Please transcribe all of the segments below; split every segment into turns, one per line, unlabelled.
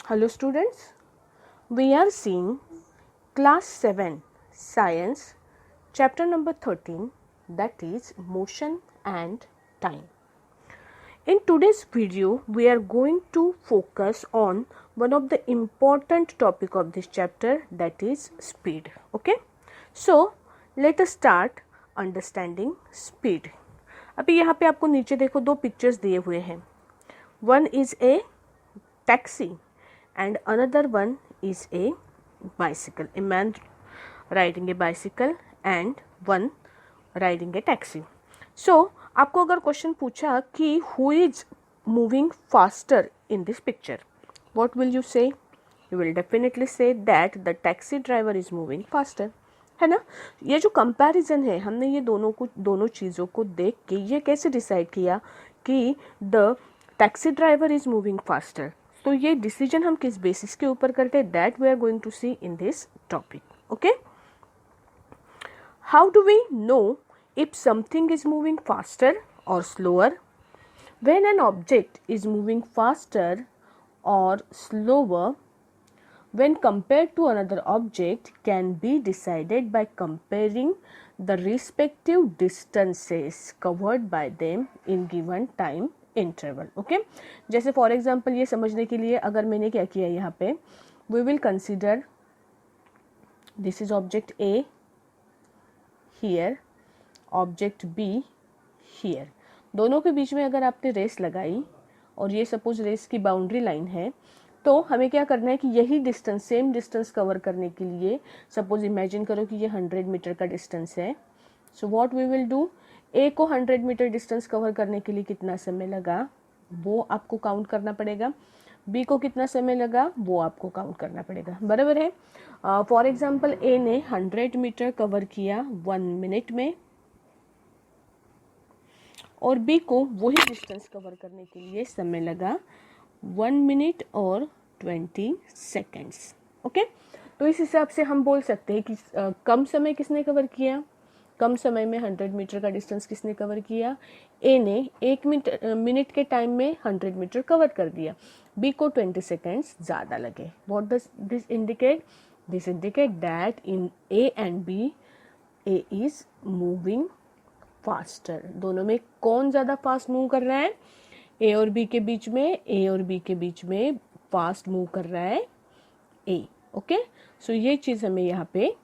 Hello students, we are seeing class 7 science chapter number 13, that is motion and time. In today's video we are going to focus on one of the important topic of this chapter, that is speed. Okay, so let us start understanding speed. अभी यहाँ पे आपको नीचे देखो दो pictures दिए हुए हैं. One is a taxi and another one is a bicycle. A man riding a bicycle and one riding a taxi. So आपको अगर क्वेश्चन पूछा कि who is moving faster in this picture, what will you say? You will definitely say that the taxi driver is moving faster, है ना. ये जो comparison है, हमने ये दोनों चीज़ों को देख के ये कैसे डिसाइड किया कि the taxi driver is moving faster. तो ये डिसीजन हम किस बेसिस के ऊपर करते हैं, that we are going to see in this topic. Okay, how do we know if something is moving faster और slower? When an object is moving faster और slower when compared to another object can be decided by comparing the respective distances covered by them in given time interval. Okay, जैसे for example ये समझने के लिए अगर मैंने क्या किया यहाँ पे, we will consider this is object A here, object B here. दोनों के बीच में अगर आपने रेस लगाई और ये सपोज रेस की बाउंड्री लाइन है, तो हमें क्या करना है कि यही डिस्टेंस, सेम डिस्टेंस कवर करने के लिए, सपोज इमेजिन करो कि ये 100 मीटर का डिस्टेंस है. So what we will do, A को 100 मीटर डिस्टेंस कवर करने के लिए कितना समय लगा वो आपको काउंट करना पड़ेगा, बी को कितना समय लगा वो आपको काउंट करना पड़ेगा. बराबर है. फॉर एग्जाम्पल ए ने 100 मीटर कवर किया 1 मिनट में और बी को वही डिस्टेंस कवर करने के लिए समय लगा 1 मिनट और 20 सेकेंड्स. ओके, तो इस हिसाब से हम बोल सकते हैं कि कम समय किसने कवर किया, कम समय में 100 मीटर का डिस्टेंस किसने कवर किया, ए ने 1 मिनट के टाइम में 100 मीटर कवर कर दिया, बी को 20 सेकेंड्स ज़्यादा लगे. What does this indicate? This indicate that in A and B A is moving faster. दोनों में कौन ज़्यादा फास्ट मूव कर रहा है? ए और बी के बीच में, ए और बी के बीच में फास्ट मूव कर रहा है ए. ओके, सो ये चीज़ हमें यहाँ पे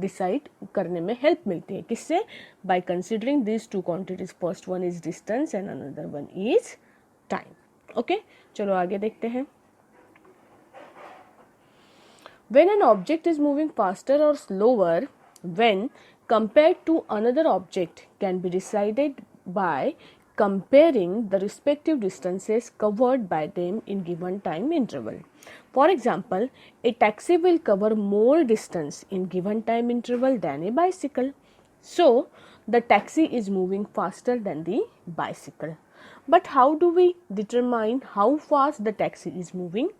डिसाइड करने में हेल्प मिलती है. किससे? By considering this two quantities. First one is distance and another one is time. Okay, चलो आगे देखते हैं. When an object is moving faster और slower when compared to another object can be decided by comparing the respective distances covered by them in given time interval. For example, a taxi will cover more distance in given time interval than a bicycle. So, the taxi is moving faster than the bicycle. But how do we determine how fast the taxi is moving?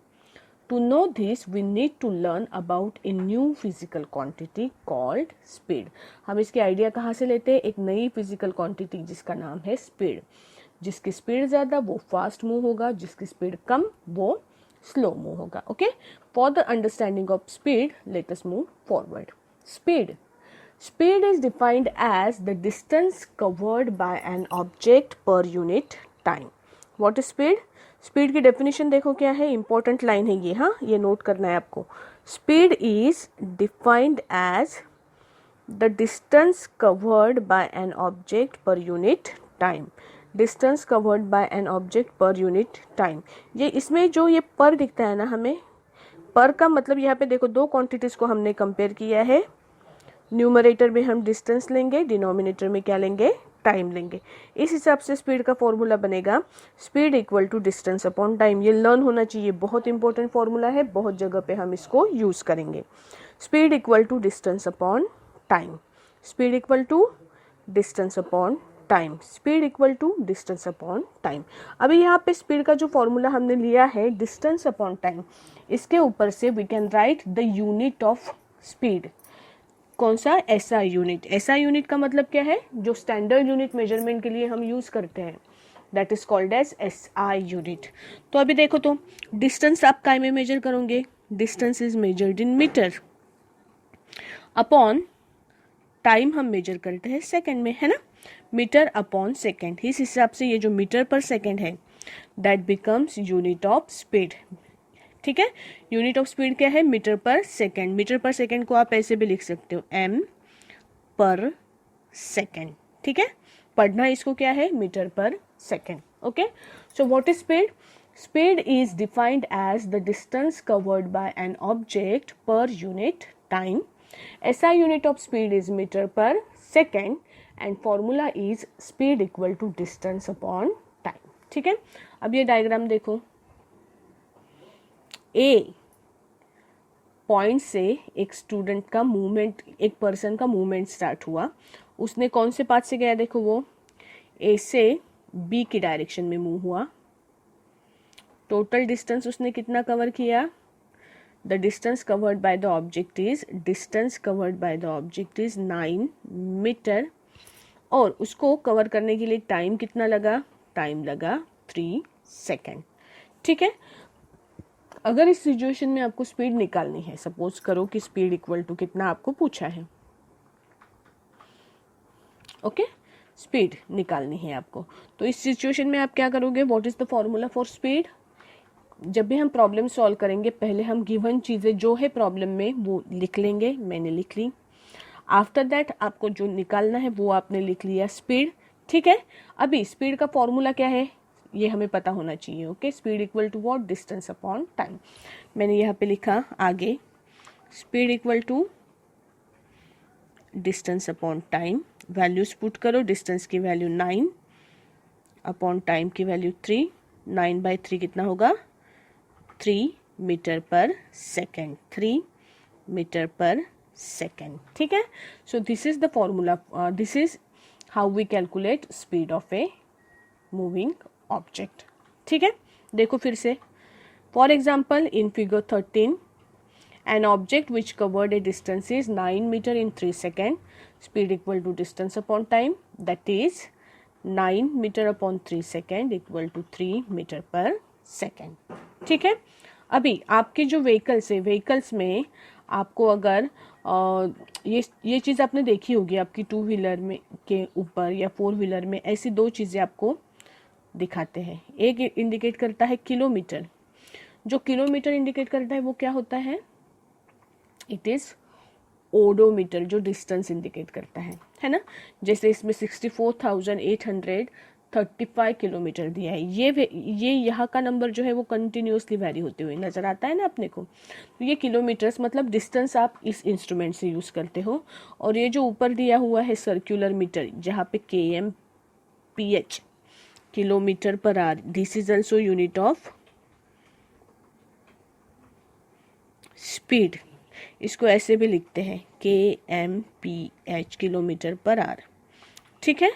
To know this, we need to learn about a new physical quantity called speed. हम इसके idea कहाँ से लेते हैं? एक नई physical quantity जिसका नाम है स्पीड. जिसकी स्पीड ज़्यादा वो फास्ट मूव होगा, जिसकी स्पीड कम वो स्लो मूव होगा. Okay, for the understanding of speed late us move forward. Speed is defined as the distance covered by an object per unit time. What is speed? Speed की definition देखो क्या है, important line है ये. हाँ, ये note करना है आपको. Speed is defined as the distance covered by an object per unit time. Distance covered by an object per unit time. ये इसमें जो ये पर दिखता है ना, हमें पर का मतलब यहाँ पे देखो दो क्वांटिटीज को हमने कंपेयर किया है. न्यूमरेटर में हम डिस्टेंस लेंगे, डिनोमिनेटर में क्या लेंगे, टाइम लेंगे. इस हिसाब से स्पीड का फॉर्मूला बनेगा speed equal to distance upon time. ये लर्न होना चाहिए, बहुत इंपॉर्टेंट फॉर्मूला है, बहुत जगह पे हम इसको यूज करेंगे. Speed equal to distance upon time. Speed equal to distance upon time. Speed equal to distance upon time. अभी यहाँ पे स्पीड का जो फॉर्मूला हमने लिया है डिस्टेंस अपॉन टाइम, इसके ऊपर से we can write the unit of speed. कौन सा? SI unit. एसआई यूनिट का मतलब क्या है? जो स्टैंडर्ड यूनिट मेजरमेंट के लिए हम यूज करते हैं that is called as SI unit. तो अभी देखो तो डिस्टेंस आप काय में मेजर करोगे, distance is measured in metre upon time हम मेजर करते हैं सेकंड में, है ना, मीटर अपॉन सेकंड। इस हिसाब से ये जो मीटर पर सेकंड है that becomes unit of speed. ठीक है, यूनिट ऑफ स्पीड क्या है, metre per second. Metre per second को आप ऐसे भी लिख सकते हो m पर सेकंड। ठीक है, पढ़ना इसको क्या है, metre per second. Okay, so what is speed? Speed is defined as the distance covered by an object per unit time. SI unit of speed is meter per second and formula is speed equal to distance upon time। ठीक है, अब ये diagram देखो, A point से एक student का movement, एक person का मूवमेंट स्टार्ट हुआ। उसने कौन से पाथ से गया, देखो वो A से B की डायरेक्शन में मूव हुआ। टोटल डिस्टेंस उसने कितना कवर किया, the distance covered by the object is 9 metre, और उसको कवर करने के लिए टाइम कितना लगा, टाइम लगा 3 सेकेंड। ठीक है, अगर इस सिचुएशन में आपको स्पीड निकालनी है, सपोज करो कि स्पीड इक्वल टू कितना आपको पूछा है, ओके, स्पीड निकालनी है आपको, तो इस सिचुएशन में आप क्या करोगे, what is the formula for speed? जब भी हम प्रॉब्लम सॉल्व करेंगे पहले हम गिवन चीज़ें जो है प्रॉब्लम में वो लिख लेंगे, मैंने लिख ली। आफ्टर दैट आपको जो निकालना है वो आपने लिख लिया स्पीड। ठीक है, अभी स्पीड का फॉर्मूला क्या है ये हमें पता होना चाहिए। Okay, speed equal to what, distance upon time. मैंने यहाँ पे लिखा आगे speed equal to distance upon time. Values put करो, डिस्टेंस की वैल्यू 9 अपॉन टाइम की वैल्यू 3। 9/3 कितना होगा, 3 metre per second, 3 metre per second. ठीक है, so this is the formula, this is how we calculate speed of a moving object. ठीक है, देखो फिर से, for example in figure 13 an object which covered a distance is 9 metre in 3 second, speed equal to distance upon time that is 9 metre upon 3 second equal to 3 metre per second. ठीक है, अभी आपके जो व्हीकल्स है, vehicles में आपको अगर ये चीज़ आपने देखी होगी, आपकी 2 व्हीलर में के ऊपर या 4 व्हीलर में ऐसी 2 चीज़ें आपको दिखाते हैं। एक इंडिकेट करता है किलोमीटर, जो किलोमीटर इंडिकेट करता है वो क्या होता है, इट इज़ ओडोमीटर, जो डिस्टेंस इंडिकेट करता है ना। जैसे इसमें 64,835 किलोमीटर दिया है, ये यहाँ का नंबर जो है वो कंटिन्यूसली वेरी होते हुए नजर आता है ना अपने को। तो ये किलोमीटर्स मतलब डिस्टेंस आप इस इंस्ट्रूमेंट से यूज करते हो। और ये जो ऊपर दिया हुआ है सर्कुलर मीटर, जहाँ पे kmph kilometre per our, this is also unit of speed. इसको ऐसे भी लिखते हैं kmph किलोमीटर पर आवर। ठीक है,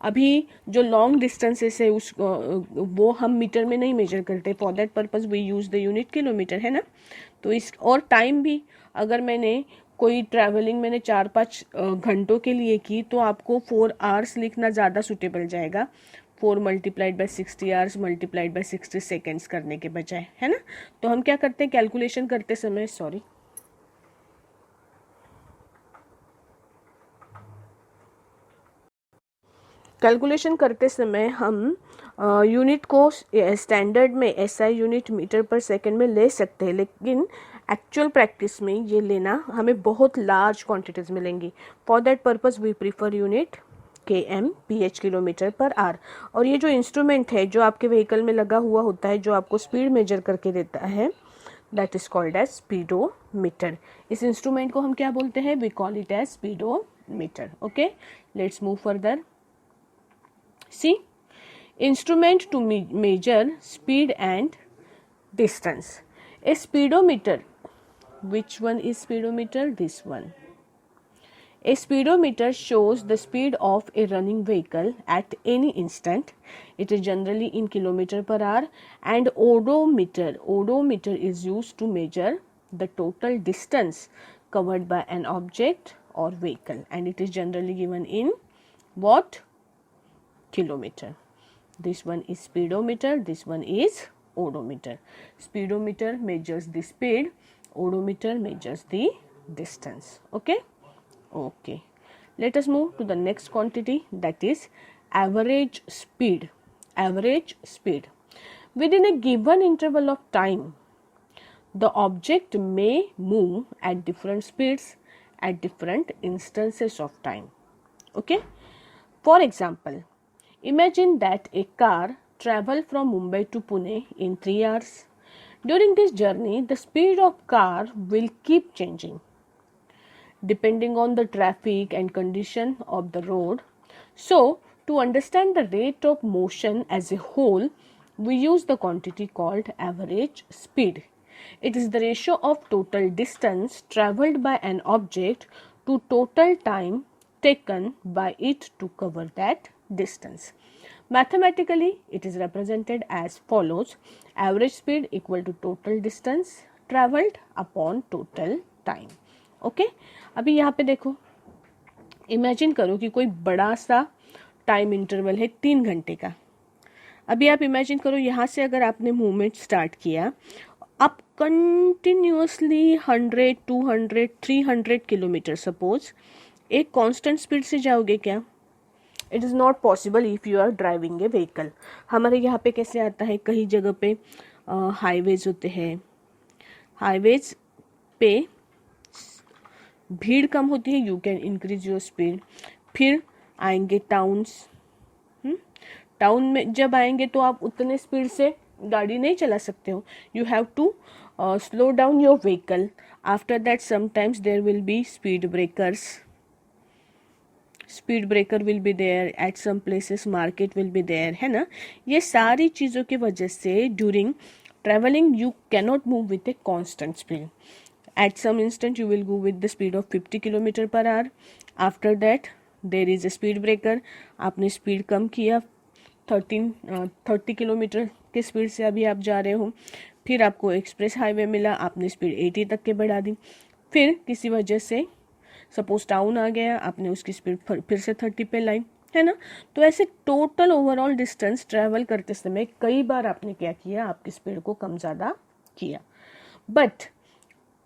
अभी जो लॉन्ग डिस्टेंसेस है उस वो हम मीटर में नहीं मेजर करते, for that purpose we use the unit kilometre, है ना। तो इस और टाइम भी, अगर मैंने कोई ट्रैवलिंग मैंने 4-5 घंटों के लिए की तो आपको 4 आवर्स लिखना ज़्यादा सुटेबल जाएगा, 4 multiplied by 60 hours multiplied by 60 seconds करने के बजाय, है ना। तो हम क्या करते हैं कैलकुलेशन करते समय, कैलकुलेशन करते समय हम यूनिट को स्टैंडर्ड में SI unit metre per second में ले सकते हैं, लेकिन एक्चुअल प्रैक्टिस में ये लेना हमें बहुत लार्ज क्वांटिटीज मिलेंगी। For that purpose we prefer unit kmph kilometre per hour. और ये जो इंस्ट्रूमेंट है जो आपके व्हीकल में लगा हुआ होता है, जो आपको स्पीड मेजर करके देता है, that is called as speedometer. इस इंस्ट्रूमेंट को हम क्या बोलते हैं, we call it as speedometer. Okay, let's move further. See, instrument to measure speed and distance. A speedometer. Which one is speedometer? This one. A speedometer shows the speed of a running vehicle at any instant. It is generally in kilometer per hour. And odometer is used to measure the total distance covered by an object or vehicle. And it is generally given in what? Kilometre. This one is speedometer, this one is odometer. Speedometer measures the speed, odometer measures the distance. Okay. Okay, let us move to the next quantity, that is average speed. Average speed. Within a given interval of time, the object may move at different speeds at different instances of time. Okay. For example, imagine that a car travels from Mumbai to Pune in 3 hours. During this journey, the speed of car will keep changing depending on the traffic and condition of the road. So, to understand the rate of motion as a whole, we use the quantity called average speed. It is the ratio of total distance travelled by an object to total time taken by it to cover that distance. Mathematically, it is represented as follows: average speed equal to total distance travelled upon total time. Okay अभी यहाँ पे देखो, imagine करो कि कोई बड़ा सा time interval है 3 घंटे का. अभी आप इमेजिन करो यहाँ से अगर आपने मूवमेंट स्टार्ट किया, आप कंटिन्यूसली 100, 200, 300 किलोमीटर सपोज एक कांस्टेंट स्पीड से जाओगे क्या? It is not possible if you are driving a vehicle. हमारे यहाँ पे कैसे आता है, कई जगह पे हाईवेज होते हैं, हाईवेज पे भीड़ कम होती है, you can increase your speed. फिर आएंगे टाउन्स. टाउन में जब आएंगे तो आप उतने स्पीड से गाड़ी नहीं चला सकते हो, you have to slow down your vehicle. After that sometimes there will be speed breakers. Speed breaker will be there at some places, market will be there, है ना. ये सारी चीज़ों की वजह से during travelling you cannot move with a constant speed. At some instant you will go with the speed of 50 km per hour. After that there is a speed breaker. आपने speed कम किया, 30 किलोमीटर के speed से अभी आप जा रहे हो. फिर आपको एक्सप्रेस हाईवे मिला, आपने स्पीड 80 तक के बढ़ा दी. फिर किसी वजह से सपोज टाउन आ गया, आपने उसकी स्पीड फिर से 30 पे लाई, है ना. तो ऐसे टोटल ओवरऑल डिस्टेंस ट्रैवल करते समय कई बार आपने क्या किया, आपकी स्पीड को कम ज़्यादा किया. बट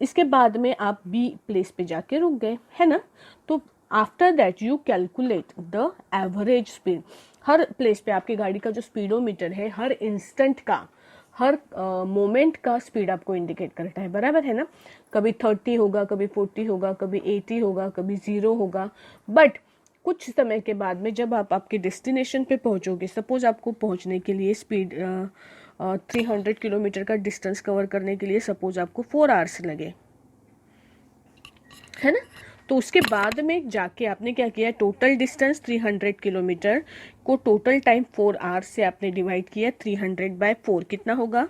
इसके बाद में आप बी प्लेस पे जाके रुक गए, है ना. तो after that you calculate the average speed. Her place पे आपकी गाड़ी का जो स्पीडोमीटर है, हर इंस्टेंट का, हर मोमेंट का स्पीड आपको इंडिकेट करता है, बराबर है ना. कभी 30 होगा, कभी 40 होगा, कभी 80 होगा, कभी 0 होगा. बट कुछ समय के बाद में जब आप आपके डेस्टिनेशन पे पहुंचोगे, सपोज आपको पहुंचने के लिए स्पीड 300 किलोमीटर का डिस्टेंस कवर करने के लिए सपोज आपको 4 आवर्स लगे, है ना. तो उसके बाद में जाके आपने क्या किया, टोटल डिस्टेंस 300 किलोमीटर को टोटल टाइम 4 आवर्स से आपने डिवाइड किया. 300/4 कितना होगा?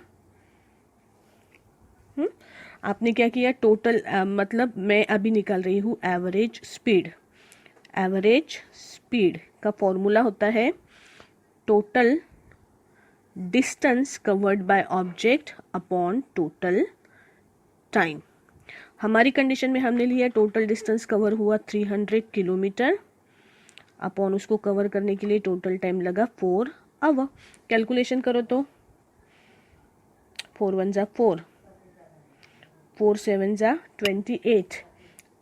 आपने क्या किया, टोटल मतलब मैं अभी निकाल रही हूँ एवरेज स्पीड. एवरेज स्पीड का फॉर्मूला होता है total distance covered by object upon total time. हमारी कंडीशन में हमने लिया टोटल डिस्टेंस कवर हुआ 300 किलोमीटर, अपॉन उसको कवर करने के लिए टोटल टाइम लगा 4 आवर. कैलकुलेशन करो तो 4 1 = 4, 4 7 = 28,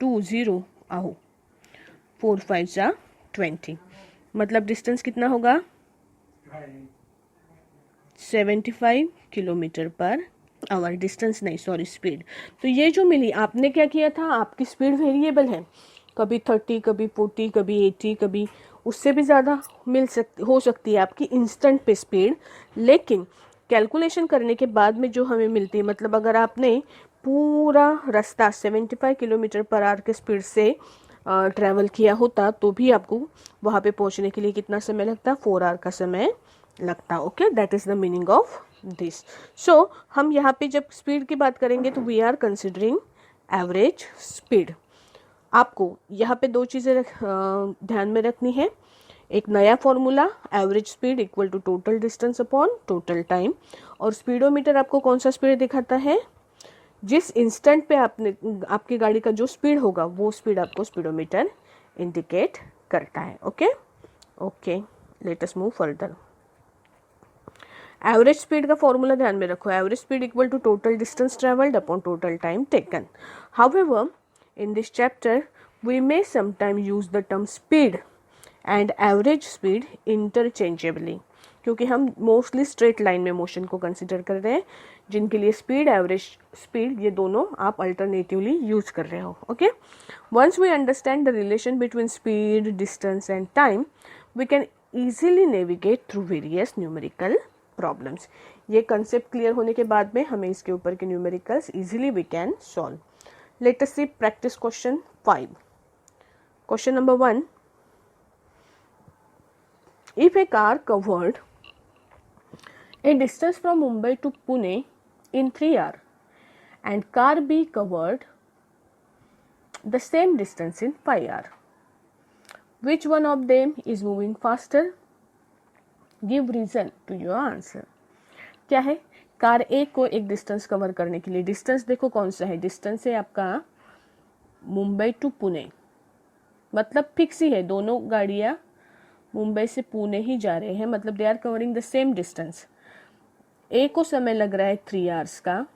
2 0 आओ, 4 5 = 20. मतलब डिस्टेंस कितना होगा, 75 किलोमीटर पर आवर. डिस्टेंस नहीं, सॉरी, स्पीड. तो ये जो मिली, आपने क्या किया था, आपकी स्पीड वेरिएबल है, कभी 30, कभी 40, कभी 80, कभी उससे भी ज़्यादा हो सकती है आपकी इंस्टेंट पे स्पीड. लेकिन कैलकुलेशन करने के बाद में जो हमें मिलती है, मतलब अगर आपने पूरा रास्ता 75 किलोमीटर पर आवर के स्पीड से ट्रैवल किया होता तो भी आपको वहाँ पे पहुँचने के लिए कितना समय लगता, 4 आवर का समय लगता. Okay, that is the meaning of this. So हम यहाँ पे जब स्पीड की बात करेंगे तो we are considering average speed. आपको यहाँ पे 2 चीज़ें ध्यान में रखनी है. एक नया formula, average speed equal to total distance upon total time. और स्पीडोमीटर आपको कौन सा स्पीड दिखाता है, जिस इंस्टेंट पे आपने आपकी गाड़ी का जो स्पीड होगा वो स्पीड आपको स्पीडोमीटर इंडिकेट करता है. Okay, let us move further. Average speed का फॉर्मूला ध्यान में रखो, average speed equal to total distance travelled upon total time taken. However in this chapter we may sometime use the term speed and average speed interchangeably, क्योंकि हम mostly straight line में motion को consider कर रहे हैं, जिनके लिए speed, average speed, ये दोनों आप अल्टरनेटिवली यूज कर रहे हो. Okay, once we understand the relation between speed, distance and time, we can easily navigate through various numerical problems. ये कंसेप्ट क्लियर होने के बाद में हमें इसके ऊपर के numericals easily we can solve. Let us see practice question 5. Question number 1. If a car covered a distance from Mumbai to Pune in 3 hours and car B covered the same distance in 5 hours, which one of them is moving faster? Give reason to your answer. क्या है? Car ए को एक distance cover करने के लिए, distance देखो कौन सा है, डिस्टेंस है आपका मुंबई टू पुणे, मतलब फिक्स ही है, दोनों गाड़ियाँ मुंबई से पुणे ही जा रहे हैं, मतलब they are covering the same distance. A को समय लग रहा है 3 आवर्स का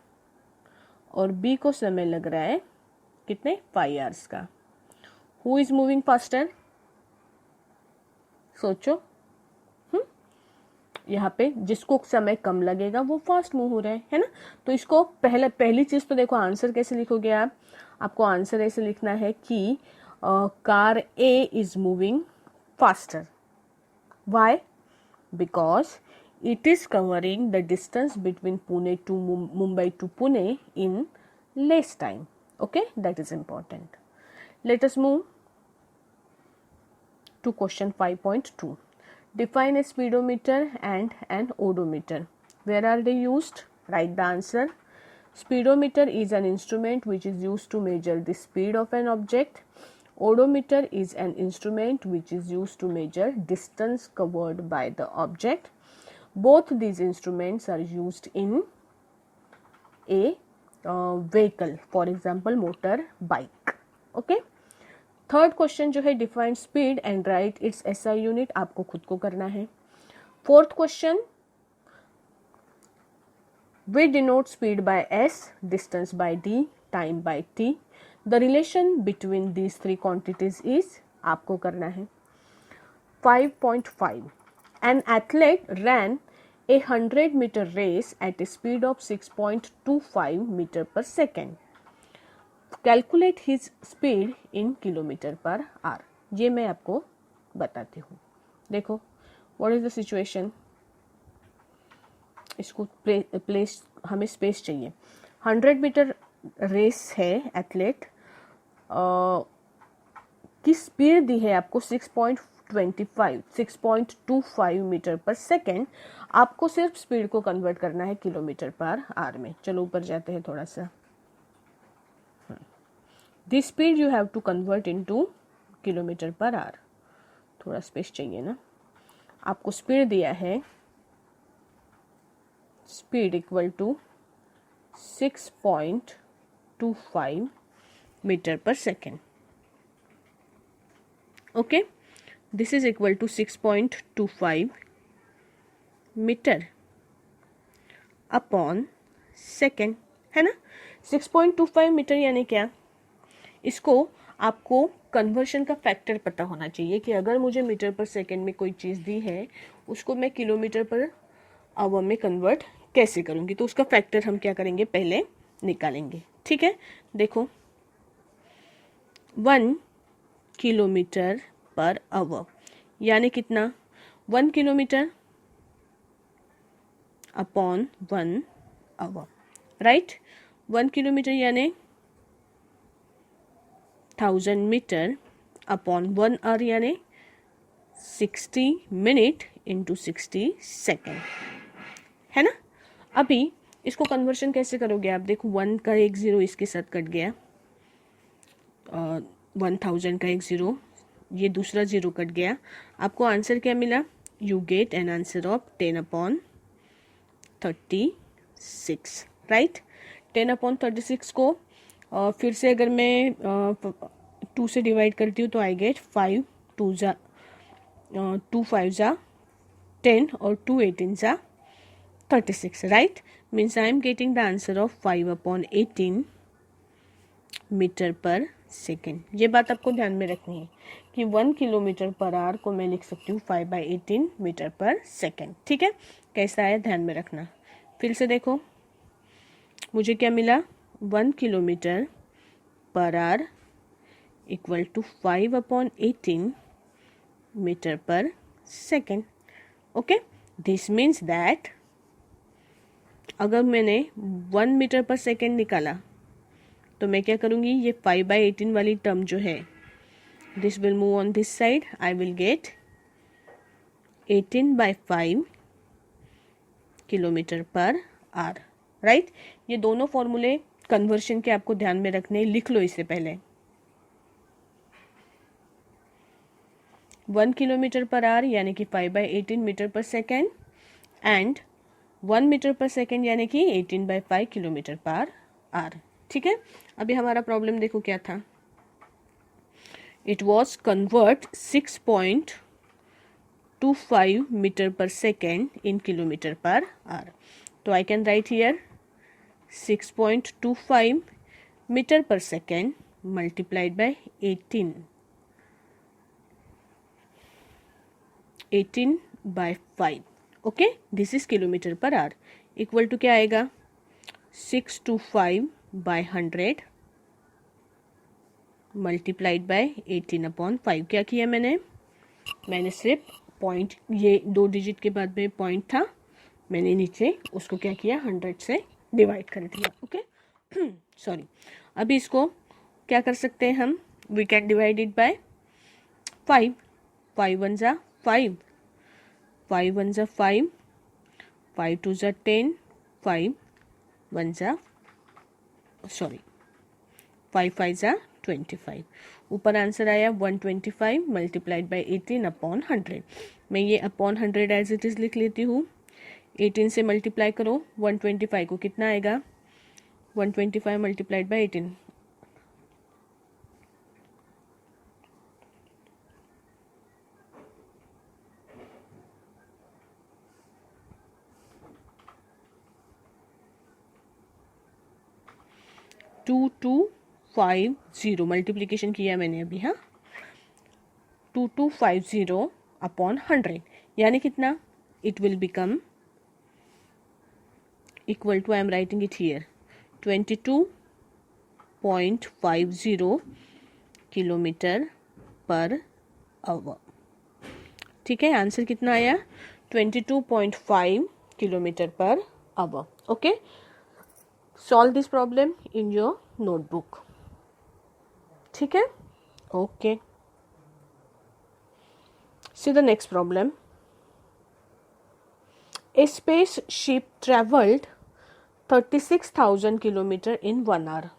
और बी को समय लग रहा है कितने, 5 आवर्स का. Who is moving faster? सोचो. यहाँ पे जिसको समय कम लगेगा वो फास्ट मूव हो रहा है ना. तो इसको पहली चीज तो देखो, आंसर कैसे लिखोगे आप, आपको आंसर ऐसे लिखना है कि car A is moving faster. Why? Because it is covering the distance between Pune to Mumbai to Pune in less time. Okay, that is important. Let us move to question 5.2. Define a speedometer and an odometer. Where are they used? Write the answer. Speedometer is an instrument which is used to measure the speed of an object. Odometer is an instrument which is used to measure distance covered by the object. Both these instruments are used in a vehicle, for example motor bike. Okay. Third question जो है, define speed and write its SI unit, आपको खुद को करना है. Fourth question, we denote speed by S, distance by D, time by T. The relation between these 3 quantities is, आपको करना है. 5.5. An athlete ran a 100 metre race at a speed of 6.25 metre per second. Calculate his speed in kilometre per hour. ये मैं आपको बताती हूँ. देखो, what is the situation, इसको प्लेस, हमें स्पेस चाहिए. 100 मीटर रेस है, एथलीट की स्पीड दी है आपको 6.25 मीटर पर सेकेंड. आपको सिर्फ स्पीड को कन्वर्ट करना है किलोमीटर पर आवर में. चलो ऊपर जाते हैं थोड़ा सा. This speed you have to convert into kilometre per hour. थोड़ा स्पेस चाहिए ना. आपको स्पीड दिया है, speed equal to 6.25 metre per second. Okay, this is equal to 6.25 metre upon second, है ना. 6.25 मीटर यानी क्या, इसको आपको कन्वर्शन का फैक्टर पता होना चाहिए कि अगर मुझे मीटर पर सेकेंड में कोई चीज़ दी है उसको मैं किलोमीटर पर आवर में कन्वर्ट कैसे करूँगी. तो उसका फैक्टर हम क्या करेंगे, पहले निकालेंगे. ठीक है, देखो 1 किलोमीटर पर आवर यानी कितना, 1 kilometre upon 1 hour, right. 1 kilometre यानी 1000 मीटर अपॉन 1 आवर यानी 60 मिनट इंटू 60 सेकेंड, है ना. अभी इसको कन्वर्शन कैसे करोगे आप, देखो 1 का एक ज़ीरो इसके साथ कट गया, 1000 का एक ज़ीरो, ये दूसरा ज़ीरो कट गया. आपको आंसर क्या मिला, you get an answer of 10/36, right. 10/36 को फिर से अगर मैं 2 से डिवाइड करती हूँ तो आई गेट 5 2 5 10 और 2 18 36, right? Means I am getting the answer of 5/18 metre per second. ये बात आपको ध्यान में रखनी है कि 1 किलोमीटर पर आवर को मैं लिख सकती हूँ 5/18 मीटर पर सेकेंड. ठीक है, कैसा है ध्यान में रखना. फिर से देखो, मुझे क्या मिला, 1 kilometre per hour equal to 5/18 metre per second. Okay, this means that अगर मैंने 1 मीटर पर सेकेंड निकाला तो मैं क्या करूँगी, ये 5/18 वाली टर्म जो है this will move on this side. I will get 18/5 kilometre per our. Right, ये दोनों फॉर्मूले कन्वर्शन के आपको ध्यान में रखने, लिख लो इससे पहले. 1 किलोमीटर पर आवर यानी कि 5/18 metre per second and 1 metre per second यानी कि 18/5 किलोमीटर पर आवर. ठीक है, अभी हमारा प्रॉब्लम देखो क्या था. It was convert 6.25 metre per second in kilometre per hour. तो I can write here 6.25 metre per second multiplied by 18/5. Okay, this is kilometre per hour equal to क्या आएगा, 625/100 मल्टीप्लाइड बाय 18/5. क्या किया मैंने सिर्फ पॉइंट, ये 2 डिजिट के बाद में पॉइंट था, मैंने नीचे उसको क्या किया, 100 से डिवाइड कर दिया. Okay, sorry. अभी इसको क्या कर सकते हैं हम, we can divide it by 5. 5 1 जा 5, 5 1 जा 5, 5 2 जा 10, 5 1 जा 5 5 जा 25. ऊपर आंसर आया 125 मल्टीप्लाइड बाय 18/100. मैं ये अपॉन 100 एज इट इज लिख लेती हूँ. 18 से मल्टीप्लाई करो 125 को, कितना आएगा, 125 मल्टीप्लाइड बाय 18, 2250 मल्टीप्लीकेशन किया मैंने अभी. हाँ, 2250/100 यानी कितना, it will become equal to, I am writing it here, 22.50 kilometre per hour. ठीक है, आंसर कितना आया, 22.5 किलोमीटर पर आवर. ओके, solve this problem in your notebook. ठीक है, okay. See the next problem. A spaceship traveled 36,000 kilometer in 1 hour.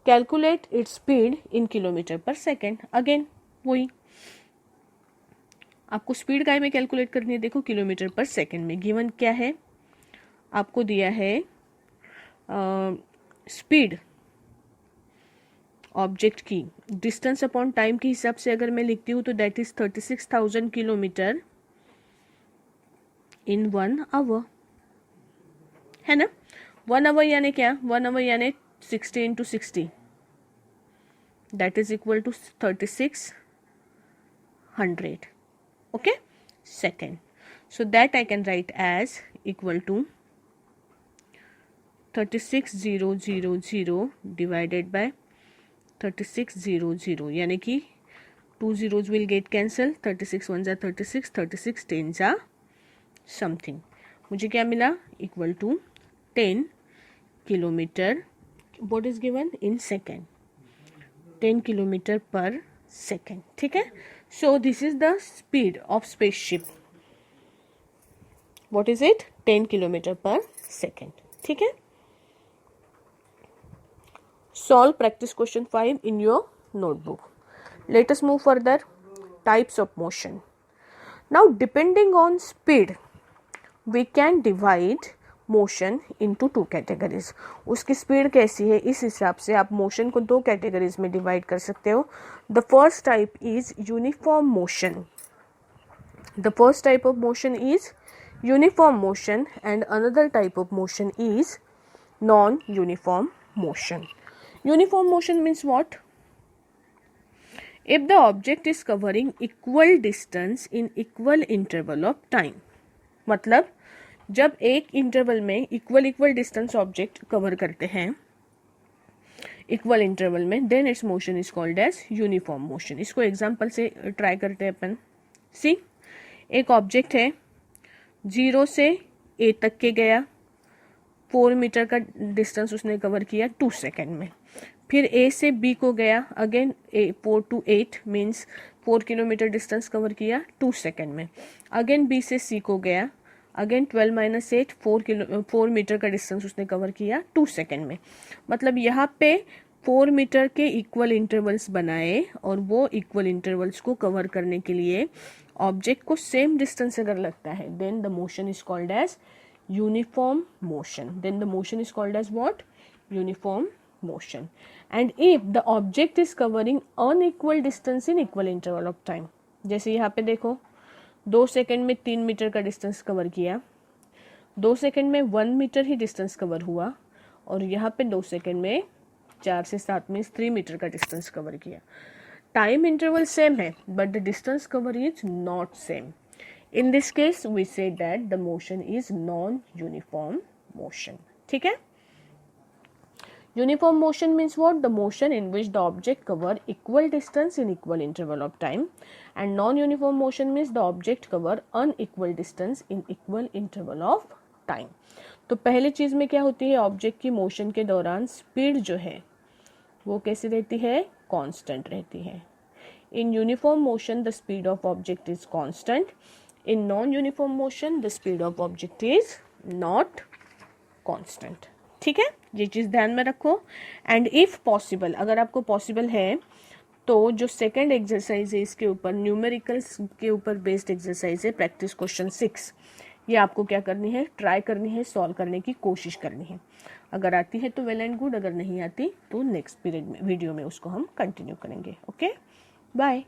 Calculate its speed in kilometer per second. Again वही आपको speed काय में कैलकुलेट करनी है, देखो किलोमीटर पर सेकेंड में. गिवन क्या है, आपको दिया है स्पीड ऑब्जेक्ट की डिस्टेंस अपॉन टाइम के हिसाब से अगर मैं लिखती हूँ तो that is 36,000 kilometre in 1 hour, है ना. 1 आवर यानी क्या, 1 आवर यानी 60 × 60, that is equal to 3600. Okay, second. So that I can write as equal to 36,000 divided by 3600 यानी कि 2 zeros will get cancel, 36 1 जा 36, 36 10 जा समथिंग. मुझे क्या मिला, equal to 10 kilometre, what is given in second, 10 kilometre per second. ठीक है, so this is the speed of spaceship. What is it, 10 kilometre per second. ठीक है, solve practice question 5 in your notebook. Let us move further. Types of motion. Now depending on speed we can divide motion into 2 categories. उसकी speed कैसी है इस हिसाब से आप motion को 2 कैटेगरीज में डिवाइड कर सकते हो. The first type is uniform motion. The first type of motion is uniform motion, and another type of motion is non-uniform motion. Uniform motion means what? If the object is covering equal distance in equal interval of time. मतलब जब एक interval में equal distance object cover करते हैं equal interval में, then its motion is called as uniform motion. इसको example से try करते हैं अपन. सी, एक ऑब्जेक्ट है 0 से A तक के गया, 4 मीटर का डिस्टेंस उसने कवर किया 2 सेकेंड में. फिर A से B को गया, again 4 to 8 means 4 kilometre distance cover किया 2 सेकेंड में. अगेन B से C को गया, अगेन 12 - 8 4 मीटर का डिस्टेंस उसने कवर किया 2 सेकेंड में. मतलब यहाँ पे 4 मीटर के इक्वल इंटरवल्स बनाए और वो इक्वल इंटरवल्स को कवर करने के लिए ऑब्जेक्ट को सेम डिस्टेंस अगर लगता है, then the motion is called as uniform motion. Then the motion is called as what? Uniform motion. And if the object is covering unequal distance in equal interval of time, जैसे यहाँ पे देखो 2 second में 3 metre का distance cover किया, 2 second में 1 metre ही distance cover हुआ, और यहाँ पे 2 सेकेंड में 4 से 7 में 3 मीटर का डिस्टेंस कवर किया. टाइम इंटरवल सेम है but the distance cover is not same. In this case we say that the motion is non uniform motion. ठीक है. Uniform motion means what? The motion in which the object cover equal distance in equal interval of time, and non-uniform motion means the object cover unequal distance in equal interval of time. तो पहले चीज में क्या होती है? Object की motion के दौरान स्पीड जो है वो कैसे रहती है? कांस्टेंट रहती है. In uniform motion the speed of object is constant. In non uniform motion the speed of object is not constant. ठीक है, ये चीज़ ध्यान में रखो. एंड इफ पॉसिबल, अगर आपको पॉसिबल है तो जो सेकंड एक्सरसाइज है इसके ऊपर न्यूमेरिकल्स के ऊपर बेस्ड एक्सरसाइज है, प्रैक्टिस क्वेश्चन 6, ये आपको क्या करनी है? ट्राई करनी है, सॉल्व करने की कोशिश करनी है. अगर आती है तो वेल एंड गुड, अगर नहीं आती तो नेक्स्ट पीरियड में वीडियो में उसको हम कंटिन्यू करेंगे. Okay, bye.